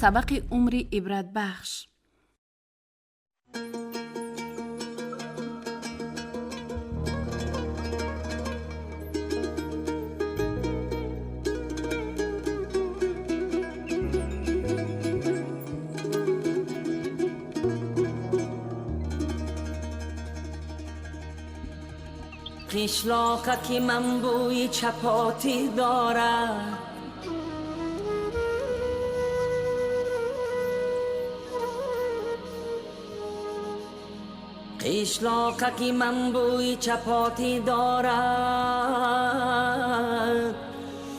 سبق عمری عبرت بخش. قشلاقه که من بوی چپاتی دارد، قشلاقه که من بوی چپاتی دارد،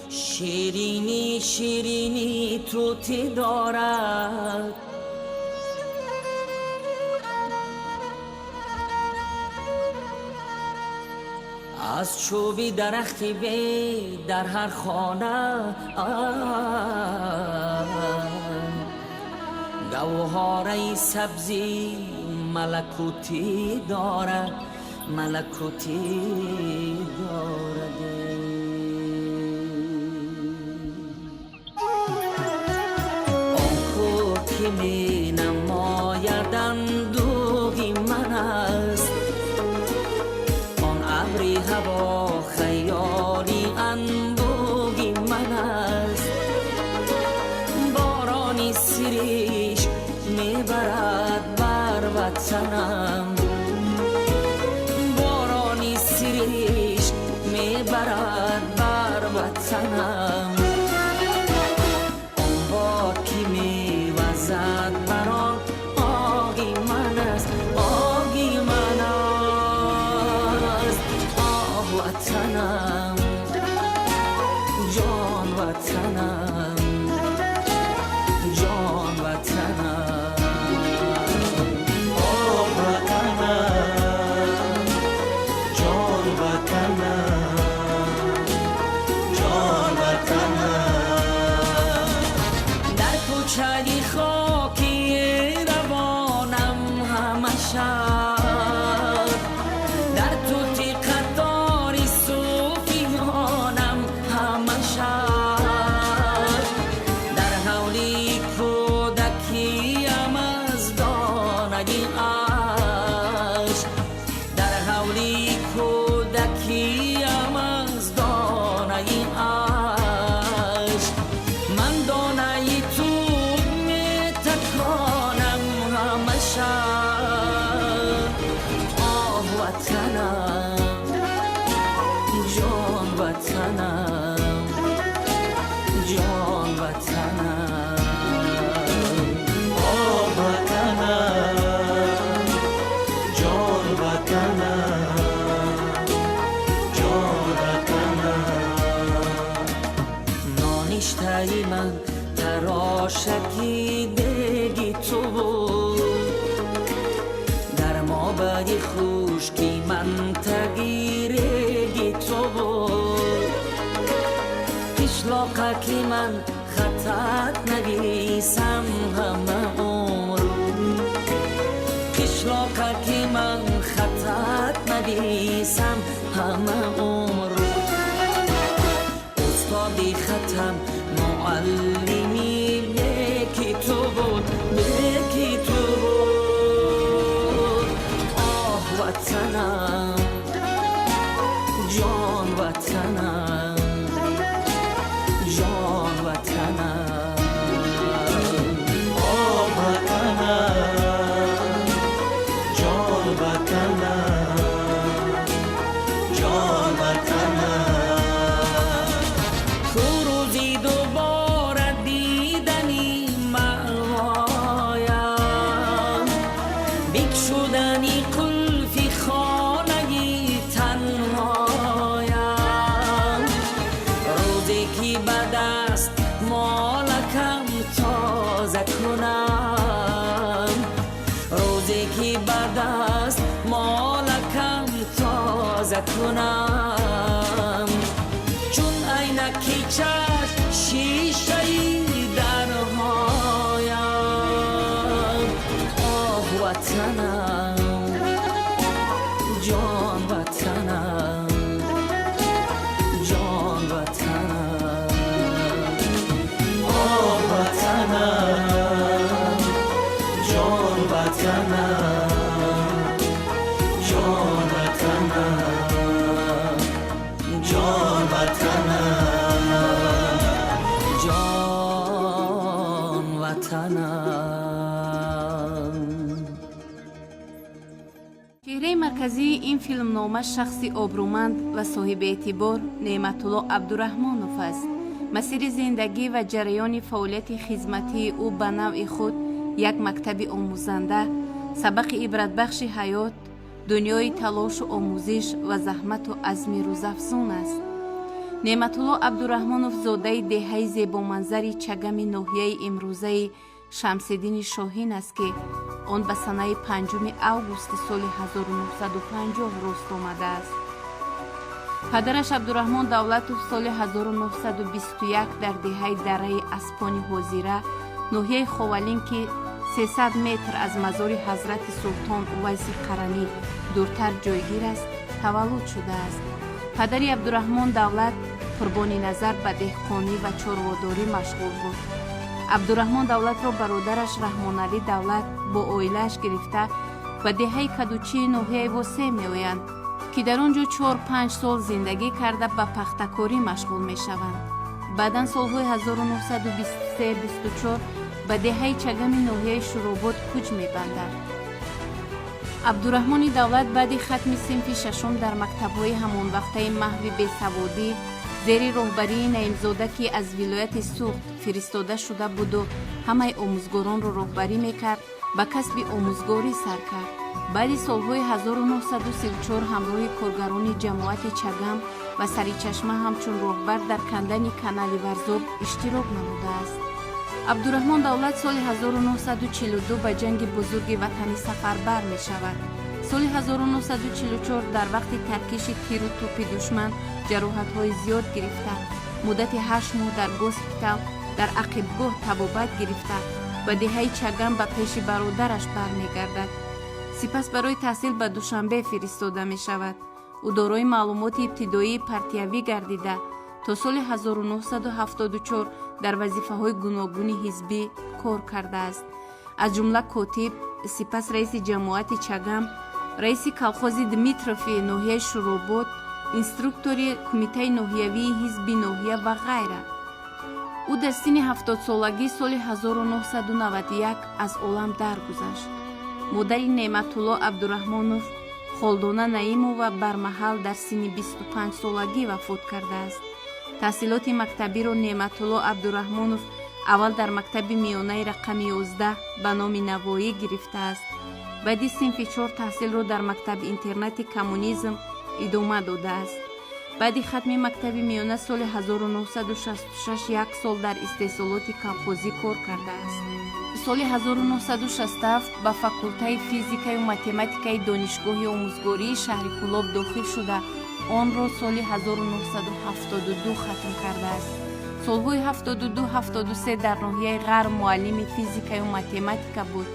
شیرینی شیرینی توتی دارد. از چوبی درختی بی در هر خانه گوهره سبزی ملکوتی دارد، ملکوتی دارد. آن کو که می نماید اندوهی من است، ابری هوا خیالی اندوهی من است. بارانی سریش میبرد بر وطنم، بارانی سریش میبرد بر وطنم. آن باد که میوزد بر آن آهی من است، آهی من است. وطنم جان وطنم، جان وطنم، آه وطنم، جان وطنم، جان وطنم. در کوچه خاکی روانم همشه من تراشکی دیگی تو بود، در ما بدی خوشکی من تگیرگی تو بود. قشلاقه که من خطت نویسم همه عمر، قشلاقه که من خطت نویسم همه عمر. استادی ختم معلمی یکی تو بود، یکی تو بود. آه وطنم جان وطنم، جان وطنم، آه وطنم، جان وطنم، جان وطنم. چهره مرکزی این فیلمنامه شخصی آبرومند و صاحب اعتبار نعمت‌الله عبدالرحمنوف است. مسیر زندگی و جریان فعالیت خدمتی او به نوع خود یک مکتب آموزنده، سبق عبرتبخش حیات، دنیای تلاش و آموزش و زحمت و عزم روزافزون است. نعمت‌الله عبدالرحمنوف زاده دهه زیبامنظر چگم ناحیه امروزه شمس‌الدین شاهین است که آن به سنه 5 اوگوست سال 1950 رست آمده است. پدرش عبدالرحمن دولتوف سال 1921 در دهه دره اسپانی حاضره ناحیه خوالین که 300 متر از مزار حضرت سلطان اویس قرنی دورتر جایگیر است تولد شده است. پدر عبدالرحمن دولت قربانی نظر به دهقانی و چارواداری مشغول بود. عبدالرحمن دولت را برادرش رحمانعلی دولت با عائله‌اش گرفته به دهه کدوچی ناحیه واسه می‌آیند که در آنجا 4-5 سال زندگی کرده به پختکاری مشغول می‌شوند. بعداً سالهای 1923-24 به دهه چگم ناحیه شروبات کوچ می‌بندند. عبدالرحمن دولت بعد ختم صنف ششم در مکتب‌های همان وقته محو بیسوادی زیر راهبری نعیم‌زاده که از ولایت سوخت فرستاده شده بود و همه آموزگاران را راهبری میکرد به کسب آموزگاری سر کرد. بعد سالهای 1934 همراه کارگران جماعت چگم و سریچشمه همچون راهبر در کندن کانال ورزاب اشتراک نموده است. عبدالرحمن دولت سال 1942 به جنگ بزرگ وطنی سفربر می شود. سال 1944 در وقت ترکیش تیر و توپ دشمن جراحت‌های زیاد گرفته. مدت 8 ماه در گوسپیتال در عقبگاه طبابت گرفته و دهه چگم به پیش برادرش برمیگردد. سپس برای تحصیل به دوشنبه فرستاده می شود. او دارای معلومات ابتدایی پرتیوی گردیده تا سال 1974 در وظیفه‌های گوناگون حزبی کار کرده است. از جمله کاتب، سپس رئیس جماعت چگم، رئیس کلخوز دمیتروفی ناحیه شروبات، اینستروکتوری کمیته ناحیوی حزب ناحیه و غیره. او در سن 70 سالگی سال 1991 از عالم درگذشت. مادر نعمت‌الله عبدالرحمنوف خالدانه نعیمова برمحل در سن 25 سالگی وفات کرده است. تحصیلات مکتبی را نعمت‌الله عبدالرحمنوف اول در مکتب میانه رقم 11 به نام نوایی گرفته است. بعد صنف 4 تحصیل را در مکتب اینترنت کمونیسم ادامه داده است. بعد ختم مکتب میانه سال 1966 یک سال در استحصالات کلخوزی کار کرده است. سال 1967 به فاکولته فیزیک و متماتیک دانشگاه آموزگاری شهر کلاب داخل شده آن را سال 1972 ختم کرده است. سالهای 72-73 در ناحیه غرب معلم فیزیک و متماتیک بود.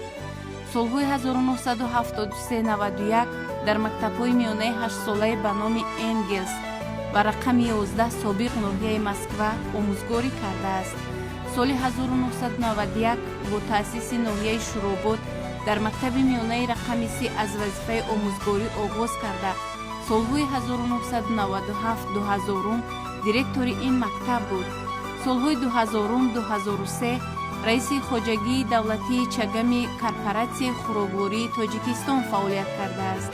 سالهای 1973-91 در مکتب‌های میانه 8 ساله به نام انگلز و رقم 11 سابق ناحیه مسکو آموزگاری کرده است. سال 1991 با تأسیس ناحیه شروبات در مکتب میانه رقم 3 از وظیفه آموزگاری آغاز کرده. سالهای 1997-2000 دیرکتور این مکتب بود. سالهای 2000-2003 رئیس خواجگی دولتی چگم کارپوراسیون خوراکواری تاجیکستان فعالیت کرده است.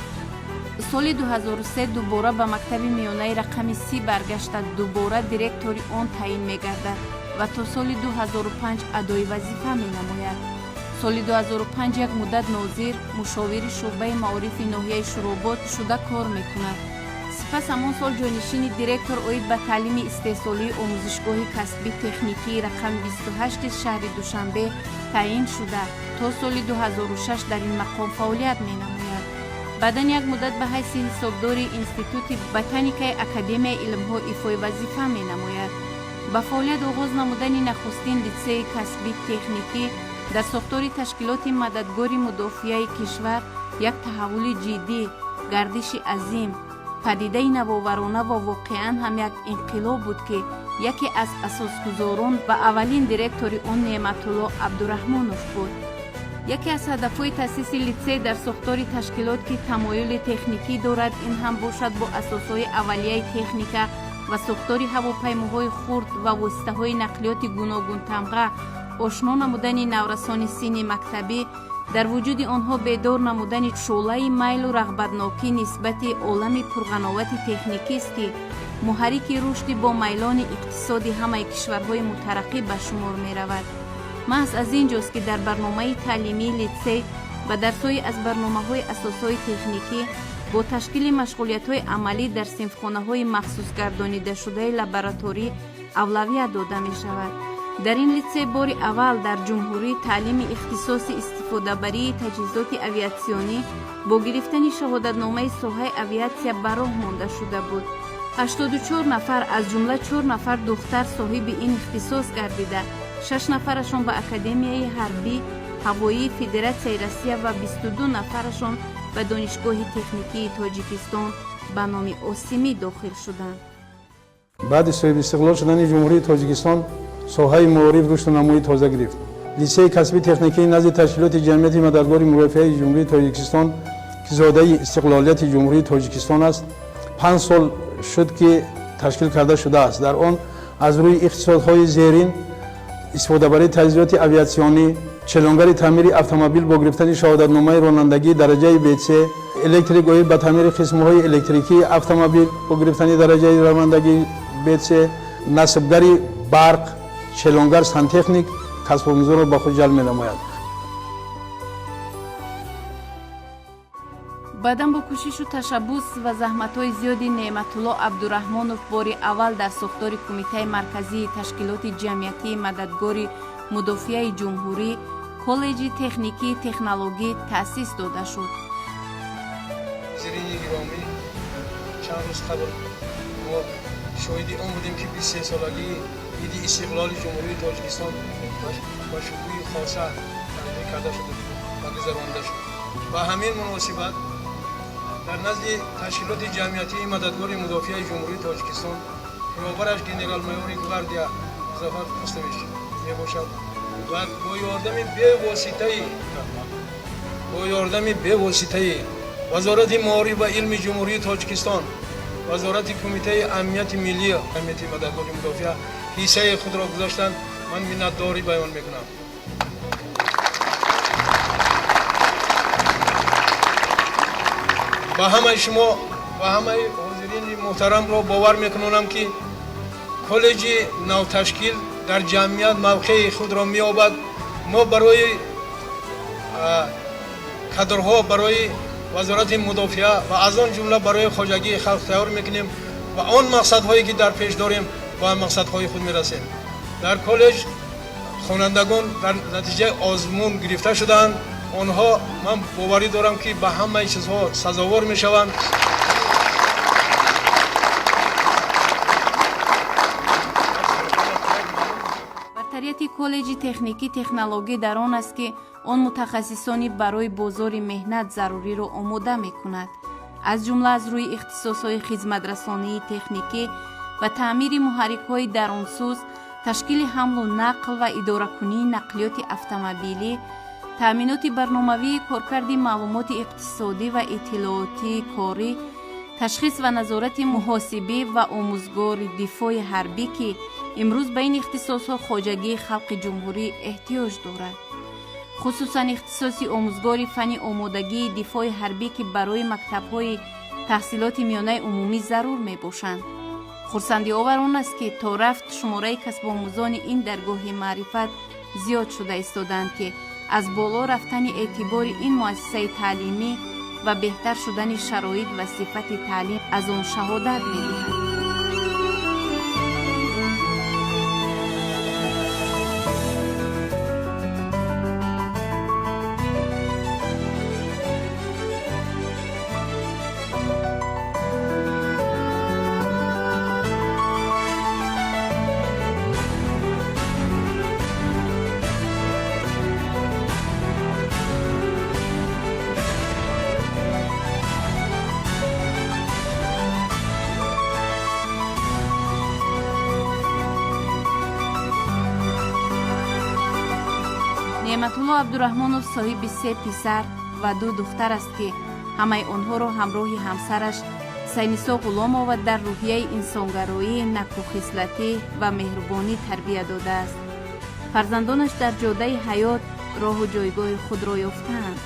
سال 2003 دوباره به مکتب میانه رقم 3 برگشته دوباره دیرکتور آن تعیین می‌گردد و تا سال 2005 ادای وظیفه می‌نماید. سال 2005 یک مدت ناظر مشاور شعبه معارف ناحیه شروبات شده کار می‌کند. سپس همان سال جانشین دیرکتور اوید به تعلیم استحصالی آموزشگاه کسبی تکنیکی رقم 28 شهر دوشنبه تعیین شده تا سال 2006 در این مقام فعالیت می‌نماید. بعداً یک مدت به حیث حسابدار انستیتوت بوتانیکای اکادمی علم‌ها ایفای وظیفه می‌نماید. با فعالیت آغاز نمودن نخستین لیسه کسبی تکنیکی در ساختار تشکیلات مددگاری مدافعه کشور یک تحول جدی، گردش عظیم، پدیده نوآورانه و واقعاً هم یک انقلاب بود که یکی از اساسگزاران و اولین دیرکتور آن نعمت‌الله عبدالرحمنوف بود. یکی از هدفهای تأسیس لیسه در ساختار تشکیلات که تمایل تکنیکی دارد این هم باشد با اساسهای اولیه تکنیک و ساختار هواپیماهای خرد و واسطه‌های نقلیات گوناگون تمغه آشنا نمودن نورسان سین مکتبی در وجود آنها بیدار نمودن شعله میل و رغبتناکی نسبت عالم پرغناوت تکنیکی است که محرک رشد با میلان اقتصادی همه کشورهای مترقی به شمار می رود. محض از اینجاست که در برنامه تعلیمی لیتسه و درس‌های از برنامه‌های اساسهای تکنیکی با تشکیل مشغولیت‌های عملی در صنفخانه‌های مخصوص گردانیده شده لابراتوری اولویت داده می‌شود. در این لیتسه بار اول در جمهوری تعلیم اختصاصی استفاده بری تجهیزات اویاسیونی با گرفتن شهادتنامه ساحه اویاسیا به راه مانده شده بود. 84 نفر از جمله 4 نفر دختر صاحب این اختصاص گردیده، 6 نفرشان به اکادمیای حربی هوایی فدراسیای روسیه و 22 نفرشان به دانشگاه تکنیکی تاجیکستان به نام آسیمی داخل شدند. بعد از استقلال شدن جمهوری تاجیکستان ساحه معارف رشد و نموی تازه گرفت. لیسه کسبی تکنیکی نزد تشکیلات جمعیت مددکار مرافعه جمهوری تاجیکستان که زاده استقلالیت جمهوری تاجیکستان است 5 سال شد که تشکیل کرده شده است. در آن از روی اقتصادهای زیرین استفاده برای تجهیزات اویاسیونی، چلانگر تعمیر اتومبیل با گرفتن شهادتنامه رانندگی درجه B3، الکتریک اویل با تعمیر قسم‌های الکتریکی اتومبیل با گرفتن درجه رانندگی B3، نصبگری برق، چلانگر سنتکنیک کسب آموزان را به خود جلب می‌نماید. بعداً با کوشش و تشبث و زحمت‌های زیادی نعمت الله عبدالرحمنوف بار اول در ساختار کمیته مرکزی تشکیلات جمعیتی مددکار مدافع جمهوری کالج تکنیکی تکنولوژی تأسیس داده شد. زیرین گرامی چند روز قبل ما شاهد آن بودیم که 23 سالگی عید استقلال جمهوری تاجیکستان با شکوه خاصه تحویل کرده شده و گذرانده شد. با همین مناسبت در نزد تشکیلات جمعیتی مددکار مدافع جمهوری تاجیکستان برابرش گنرال مایور گواردیا مظفر قستویچ میباشد و با یاردم بی‌واسطه وزارت معارف و علم جمهوری تاجیکستان، وزارت کمیته امنیت ملی امنیت مددکار مدافع حصه خود را گذاشتند. من منتداری بیان میکنم. با همه شما و همه حاضرین محترم را باور میکنم که کالج نو تشکیل در جمعیت موقع خود را می‌یابد. ما برای کادرها برای وزارت مدافع و از آن جمله برای خواجگی خلق تیار میکنیم و آن مقصدهایی که در پیش داریم با آن مقصدهای خود میرسیم. در کالج خوانندگان در نتیجه آزمون گرفته شدند. آنها من باوری دارم که به همه چیزها سزاوار میشوند. برتریت کالج تکنیکی تکنولوژی در آن است که آن متخصصانی برای بازار مهنت ضروری را آماده می کند. از جمله از روی اختصاص‌های خدمت‌رسانی تکنیکی و تعمیر محرک‌های درونسوز، تشکیل حمل و نقل و اداره‌کنی نقلیات اتومبیلی، تأمینات برنامه‌ای کارکرد معلومات اقتصادی و اطلاعاتی کاری، تشخیص و نظارت محاسبی و آموزگار دفاع حربی که امروز به این اختصاص‌ها خواجگی خلق جمهوری احتیاج دارد. خصوصاً اختصاص آموزگار فنی آمادگی دفاع حربی که برای مکتب‌های تحصیلات میانه عمومی ضرور می‌باشند. خرسندی آور آن است که تا رفت شماره کسب آموزان این درگاه معرفت زیاد شده ایستادند که از بالا رفتن اعتبار این مؤسسه تعلیمی و بهتر شدن شرایط و صفت تعلیم از آن شهادت می‌دهند. نعمت الله عبدالرحمنوف صاحب 3 پسر و 2 دختر است که همه آنها را همراه همسرش سینیسا غلام آورد در روحیه انسانگرایی، نکوخصلتی و مهربانی تربیت داده است. فرزندانش در جاده حیات راه و جایگاه خود را یافتند.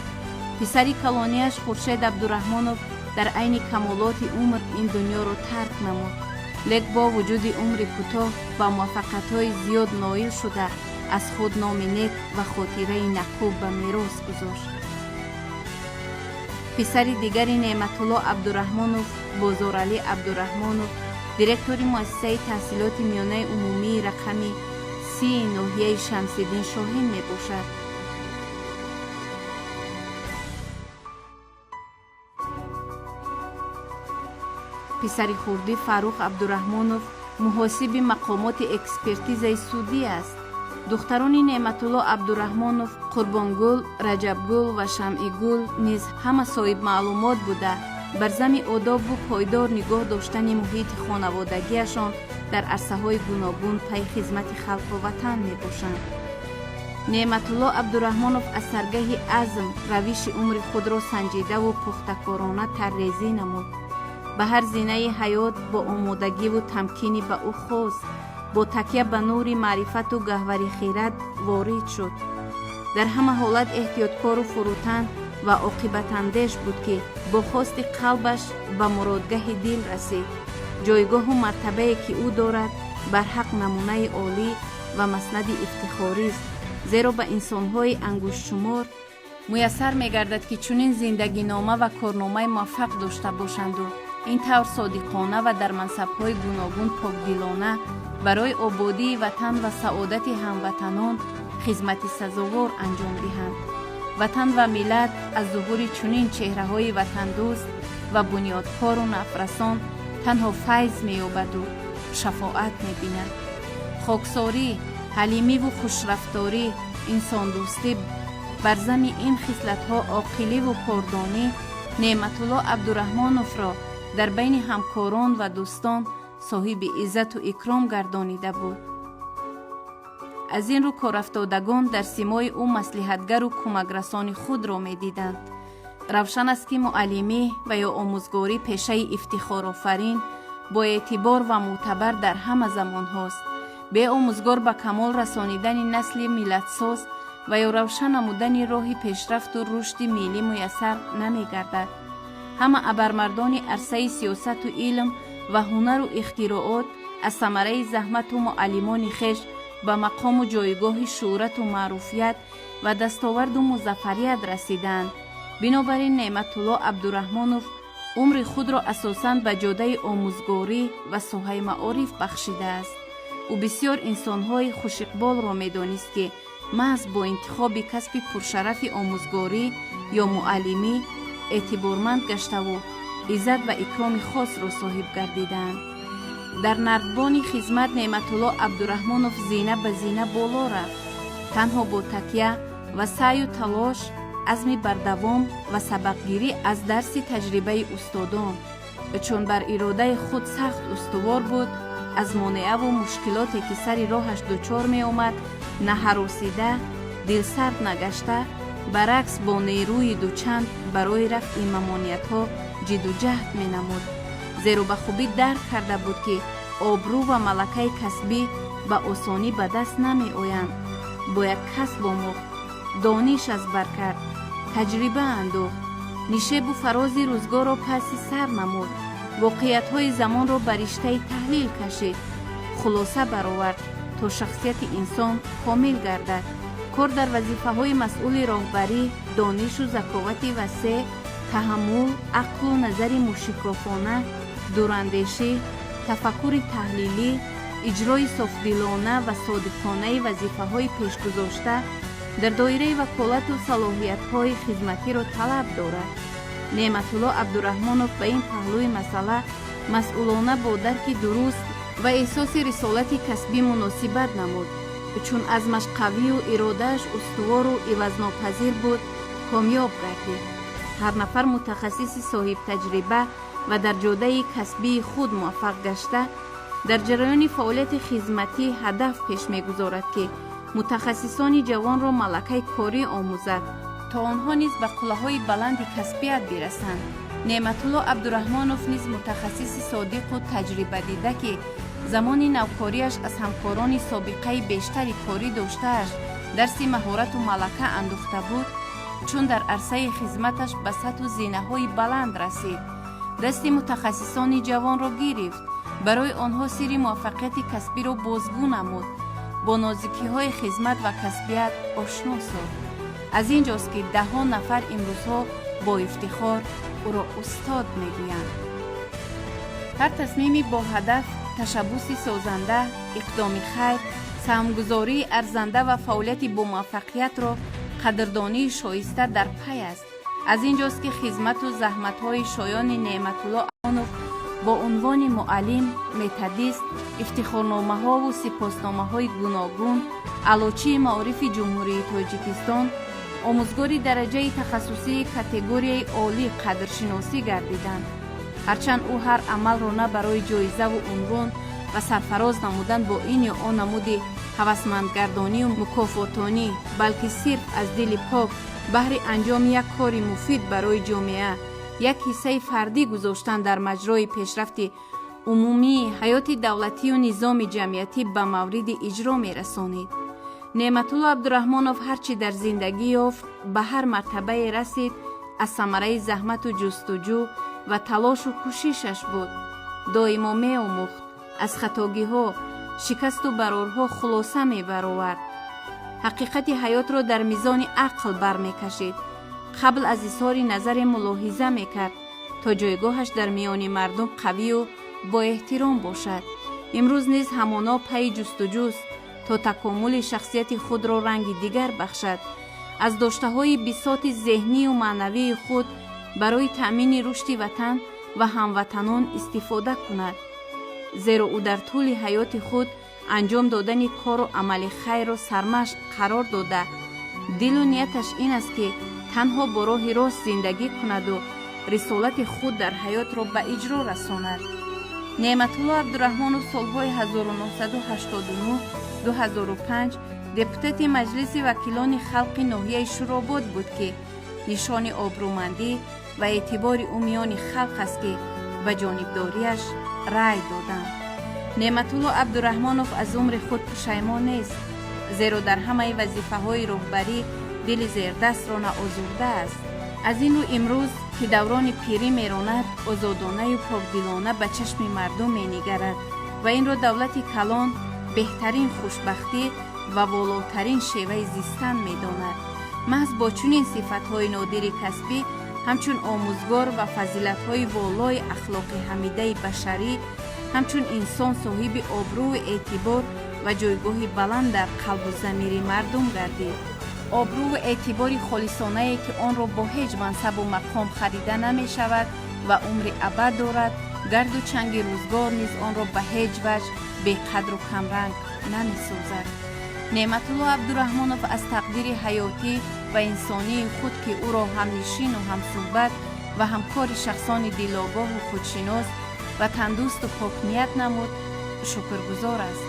پسری کلانیش خورشید عبدالرحمانوف در عین کمالات عمر این دنیا را ترک نمود، لیک با وجود عمر کوتاه با موفقیت‌های زیاد نائل شده از خود نام نیک و خاطره نکو به میراث گذاشت. پسر دیگری نعمت الله عبدالرحمانوف بازارعلی عبدالرحمانوف دیرکتوری مؤسسه تحصیلات میانه عمومی رقمی 30 ناحیه شمس‌الدین شاهین می باشد. پسر خردی فاروق عبدالرحمانوف محاسب مقامات اکسپرتیز سودی است. دختران نعمت الله عبدالرحمانوف قربانگل، رجبگل و شمعگل نیز همه صاحب معلومات بوده بر ضمن آداب و پایدار نگاه داشتن محیط خانوادگیشان در عرصه‌های گوناگون پی خدمت خلق و وطن می‌باشند. نعمت الله عبدالرحمانوف از سرگاه عزم روش عمر خود را سنجیده و پخته‌کارانه طرح‌ریزی نمود. به هر زینه حیات با آمادگی و تمکینی به او خواست، با تکیه به نور معرفت و گهوری خیرت وارد شد. در همه حالت احتیاطکار و فروتن و عاقبت اندیش بود که با خواست قلبش به مرادگاه دل رسید. جایگاه و مرتبه‌ای که او دارد بر حق نمونه عالی و مسند افتخاری است، زیرا به انسان‌های انگشت شمار میسر می‌گردد که چنین زندگی نامه و کارنامه موفق داشته باشند و این طور صادقانه و در منصب‌های گوناگون پاکدلانه برای آبادی وطن و سعادت هموطنان خدمت سزاوار انجام دهند. وطن و ملت از ظهور چنین چهره‌های وطن دوست و بنیادکار و نفرسان تنها فیض می‌یابد و شفاعت می‌بیند. خاکساری، حلیمی و خوشرفتاری، انسان دوستی بر ضمن این خصلت‌ها عاقلی و کاردانی نعمت الله عبدالرحمانوف را در بین همکاران و دوستان صاحب عزت و اکرام گردانیده بود. از این رو کارافتادگان در سیمای او مصلحتگر و کمکرسان خود را می‌دیدند. روشن است که معلمی و یا آموزگاری پیشه افتخار آفرین با اعتبار و معتبر در همه زمان هاست. به آموزگار به کمال رسانیدن نسل ملتساز و یا روشن نمودن راه پیشرفت و رشد ملی میسر نمی‌گردد. همه ابرمردان عرصه سیاست و علم و هنر و اختراعات از ثمره زحمت و معلمان خویش به مقام و جایگاه شهرت و معروفیت و دستاورد و مظفریت رسیدند. بنابراین نعمت الله عبدالرحمانوف عمر خود را اساساً به جاده آموزگاری و ساحه معارف بخشیده است. او بسیار انسان‌های خوش اقبال را می‌دانست که محض با انتخاب کسب پرشرف آموزگاری یا معلمی اعتبارمند گشته و عزت و اکرام خاص را صاحب گردیدند. در نردبان خدمت نعمت الله عبدالرحمانوف زینه به زینه بالا رفت. تنها با تکیه و سعی و تلاش، عزم بردوام و سبقگیری از درس تجربه استادان، چون بر اراده خود سخت استوار بود، از مانعه و مشکلاتی که سر راهش دچار می آمد نه هراسیده، دل سرد نگشته، برعکس با نیروی دوچند برای رفع ممانعت‌ها جد و جهد می نمود. زیرا به خوبی درک کرده بود که آبرو و ملکه کسبی به آسانی به دست نمی آیند. باید کسب آموخت، دانش از بر کرد، تجربه اندوخت، نشیب و فراز روزگار را پس سر نمود، واقعیت‌های زمان را بر رشته تحلیل کشید، خلاصه برآورد تا شخصیت انسان کامل گردد. کار در وظیفه‌های مسئول راهبری، دانش و ذکاوت وسیع، تحمل، عقل و نظر مشکافانه، دوراندیشی، تفکر تحلیلی، اجرای صافدلانه و صادقانه وظیفه‌های پیشگذاشته در دایره وکالت و صلاحیت‌های خدمتی را طلب دارد. نعمت الله عبدالرحمانوف به این پهلوی مسئله مسئولانه با درک درست و احساس رسالت کسبی مناسبت نمود. چون عزمش قوی و ارادهش استوار و عوض‌ناپذیر بود، کامیاب گردید. هر نفر متخصص صاحب تجربه و در جاده کسبی خود موفق گشته در جریان فعالیت خدمتی هدف پیش می‌گذارد که متخصصان جوان را ملکه کاری آموزد تا آنها نیز به قله‌های بلند کسبیت برسند. نعمت الله عبدالرحمانوف نیز متخصص صادق و تجربه دیده که زمانی نوکاریش از همکاران سابقه بیشتری کاری داشتهاش درسی مهارت و ملکه اندوخته بود، چون در عرصه خدمتش به سطح و زینه‌های بلند رسید، دست متخصصان جوان را گرفت، برای آنها سری موفقیت کسبی را بازگو نمود، با نازکی‌های خدمت و کسبیت آشنا ساخت. از اینجاست که ده‌ها نفر امروزها با افتخار او را استاد میگویند. هر تصمیمی با هدف، تشبوسی سازنده، اقدام خیر، سهمگذاری ارزنده و فعالیت با موفقیت را قدردانی شایسته در پی است. از اینجاست که خدمت و زحمت‌های شایان نعمت الله عبدالرحمنوف با عنوان معلم، متدیست، افتخارنامه‌ها و سپاسنامه‌های گوناگون، علوچی معارف جمهوری تاجیکستان، آموزگاری درجه تخصصی کاتگوری عالی قدرشناسی گردیدند. هرچند او هر عمل را نه برای جایزه و عنوان و سرفراز نمودن با این یا آن نمود هوسمندگردانی و مکافاتانی، بلکه صرف از دل پاک بهر انجام یک کار مفید برای جامعه، یک حصه فردی گذاشتن در مجرای پیشرفت عمومی حیات دولتی و نظام جمعیتی به مورد اجرا می رسانید. نعمت الله عبدالرحمنوف هرچی در زندگی یافت به هر مرتبه رسید از ثمره زحمت و جستجو و تلاش و کوششش بود. دائما می آموخت، از خطاگی‌ها، شکست و برارها خلاصه می برآورد. حقیقت حیات را در میزان عقل برمی کشید. قبل از اظهار نظر ملاحظه می کرد تا جایگاهش در میان مردم قوی و با احترام باشد. امروز نیز همانا پی جستجوست تا تکامل شخصیت خود را رنگ دیگر بخشد. از داشته‌های بساط ذهنی و معنوی خود برای تأمین رشد وطن و هموطنان استفاده کند. زیرا او در طول حیات خود انجام دادن کار و عمل خیر را سرمشق قرار داده. دل و نیتش این است که تنها با راه راست زندگی کند و رسالت خود در حیات را به اجرا رساند. نعمت الله عبدالرحمنوف سالهای 1989-2005 دپوتات مجلس وکیلان خلق ناحیه شوراباد بود که نشان آبرومندی و اعتبار او میان خلق است که به جانبداریش رأی دادند. نعمت الله عبدالرحمنوف از عمر خود پشیمان نیست، زیرا در همه وظیفه‌های رهبری دل زیردست را نآزرده است. از این رو امروز که دوران پیری میراند، آزادانه و پاکدلانه به چشم مردم مینگرد و این را دولت کلان بهترین خوشبختی و والاترین شیوه زیستن میداند. محض با چنین صفت‌های نادر کسبی، همچون آموزگار و فضیلت‌های والای اخلاق حمیده بشری، همچون انسان صاحب آبرو و اعتبار و جایگاه بلند در قلب و ضمیر مردم گردید. آبرو و اعتبار خالصانه‌ای که آن را با هیچ منصب و مقام خریده نمی شود و عمر ابد دارد، گرد و چنگ روزگار نیز آن را به هیچ وجه بی قدر و کمرنگ نمی سازد. نعمت الله عبدالرحمنوف از تقدیر حیاتی و انسانی خود که او را همنشین و همصحبت و همکار شخصان دلاگاه و خودشناس و تندرست و پاک‌نیت نمود شکرگزار است.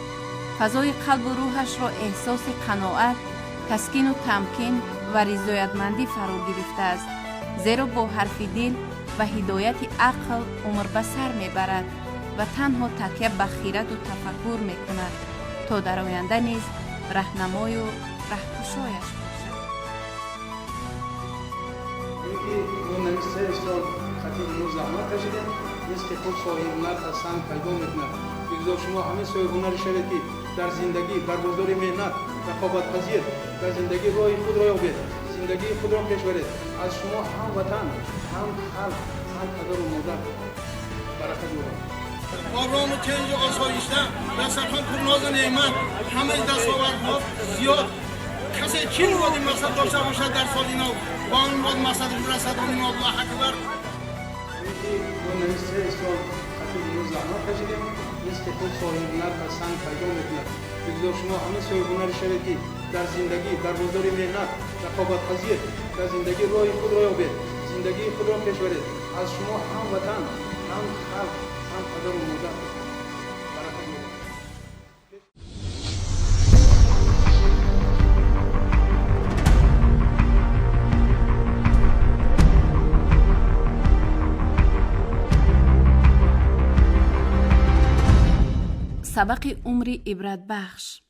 فضای قلب و روحش را احساس قناعت، تسکین و تمکین و رضایتمندی فرا گرفته است، زیرا با حرف دل و هدایت عقل عمر به سر میبرد و تنها تکیه به خیرت و تفکر میکند تا در آینده نیز راهنمای و راهگشایش باشد. اینکه ما نمیسته سال خطیب نو زحمت کشیدیم، نیست که خود صاحب هنر حسن پیدا میکند. بگذار شما همه صاحب هنر شوید که در زندگی برگزار مهنت، رقابت پذیر در زندگی راه خود را یابید، زندگی خود را پیش برید. از شما هم وطن، هم خلق، هم پدر و مادر برکت می‌برد. آرام و کنج و آسایشته در سرخان پرناز نعمت، همه دستاوردها زیاد. کسی چی نواد این مقصد داشته باشد در سال نو با آن مراد مقصدش برسد. آمین الله اکبر. اینکه ما نمیسته سال خطیب نو زحمت کشیدیم، نیست که خود صاحب هنر حسن پیدا میکند. بگذار شما همه صاحب هنر شوید که در زندگی برگزار مهنت، رقابت پذیر در زندگی راه خود را یابید، زندگی خود را پیش برید. از شما هم وطن، هم خلق، هم پدر و مادر برکت می‌برد. سبق عمری عبرت بخش.